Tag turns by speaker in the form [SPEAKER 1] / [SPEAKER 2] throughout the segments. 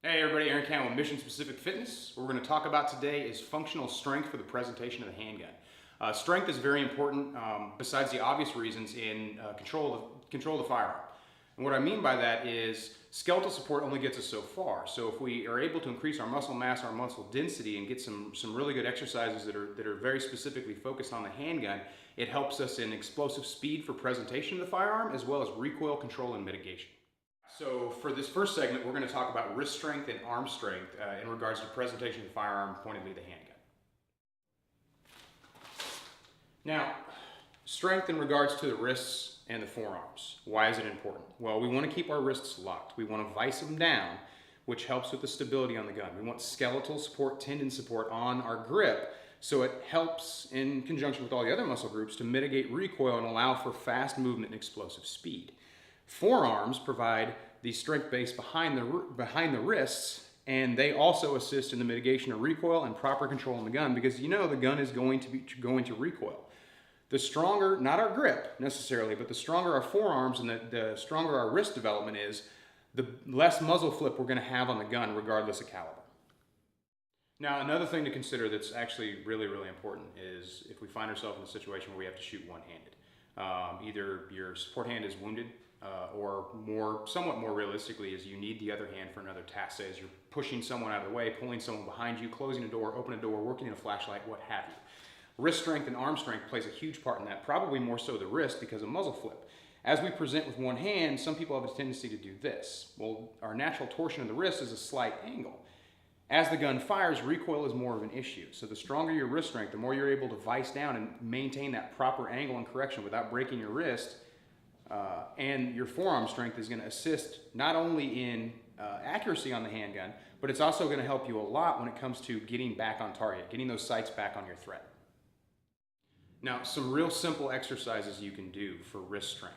[SPEAKER 1] Hey everybody, Aaron Cowan with Mission Specific Fitness. What we're going to talk about today is functional strength for the presentation of the handgun. Strength is very important, besides the obvious reasons, in control of the firearm. And what I mean by that is skeletal support only gets us so far. So if we are able to increase our muscle mass, our muscle density, and get some really good exercises that are very specifically focused on the handgun, it helps us in explosive speed for presentation of the firearm, as well as recoil control and mitigation. So for this first segment, we're going to talk about wrist strength and arm strength in regards to presentation of the firearm, pointedly the handgun. Now, strength in regards to the wrists and the forearms. Why is it important? Well, we want to keep our wrists locked. We want to vise them down, which helps with the stability on the gun. We want skeletal support, tendon support on our grip, so it helps in conjunction with all the other muscle groups to mitigate recoil and allow for fast movement and explosive speed. Forearms provide the strength base behind the wrists, and they also assist in the mitigation of recoil and proper control on the gun, because you know the gun is going to recoil. The stronger, not our grip necessarily, but the stronger our forearms and the stronger our wrist development is, the less muzzle flip we're going to have on the gun regardless of caliber. Now, another thing to consider that's actually really important is if we find ourselves in a situation where we have to shoot one-handed. Either your support hand is wounded, or somewhat more realistically, is you need the other hand for another task. Say as you're pushing someone out of the way, pulling someone behind you, closing a door, opening a door, working in a flashlight, what have you. Wrist strength and arm strength plays a huge part in that, probably more so the wrist because of muzzle flip. As we present with one hand, some people have a tendency to do this. Well, our natural torsion of the wrist is a slight angle. As the gun fires, recoil is more of an issue. So the stronger your wrist strength, the more you're able to vise down and maintain that proper angle and correction without breaking your wrist. And your forearm strength is going to assist not only in accuracy on the handgun, but it's also going to help you a lot when it comes to getting back on target, getting those sights back on your threat. Now, some real simple exercises you can do for wrist strength.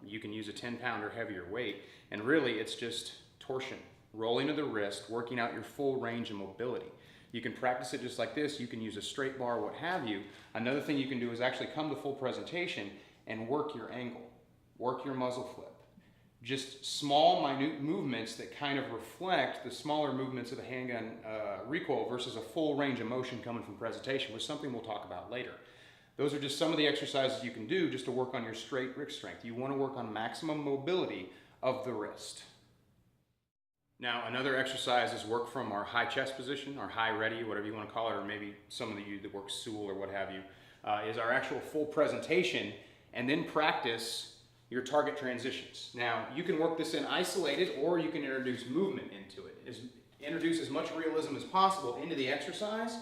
[SPEAKER 1] You can use a 10-pound or heavier weight, and really it's just torsion, rolling of the wrist, working out your full range of mobility. You can practice it just like this. You can use a straight bar, what have you. Another thing you can do is actually come to full presentation and work your angle. Work your muzzle flip. Just small, minute movements that kind of reflect the smaller movements of the handgun recoil versus a full range of motion coming from presentation, which is something we'll talk about later. Those are just some of the exercises you can do just to work on your straight wrist strength. You want to work on maximum mobility of the wrist. Now, another exercise is work from our high chest position, our high ready, whatever you want to call it, or maybe some of you that work stool or what have you, is our actual full presentation, and then practice your target transitions. Now, you can work this in isolated, or you can introduce movement into it. Introduce as much realism as possible into the exercise,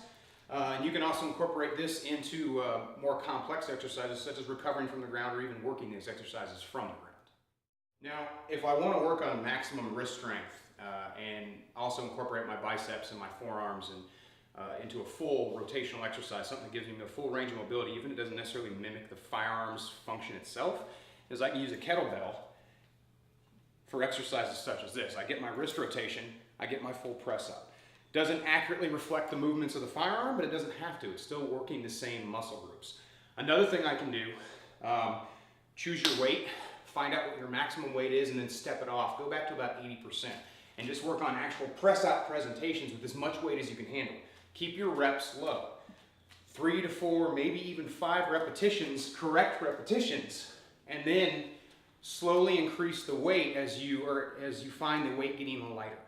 [SPEAKER 1] and you can also incorporate this into more complex exercises, such as recovering from the ground or even working these exercises from the ground. Now, if I want to work on maximum wrist strength and also incorporate my biceps and my forearms and into a full rotational exercise, something that gives me a full range of mobility, even if it doesn't necessarily mimic the firearm's function itself, is I can use a kettlebell for exercises such as this. I get my wrist rotation, I get my full press up. Doesn't accurately reflect the movements of the firearm, but it doesn't have to. It's still working the same muscle groups. Another thing I can do, choose your weight, find out what your maximum weight is, and then step it off. Go back to about 80%, and just work on actual press-out presentations with as much weight as you can handle. Keep your reps low. 3 to 4, maybe even 5 repetitions, correct repetitions, and then slowly increase the weight as you find the weight getting lighter.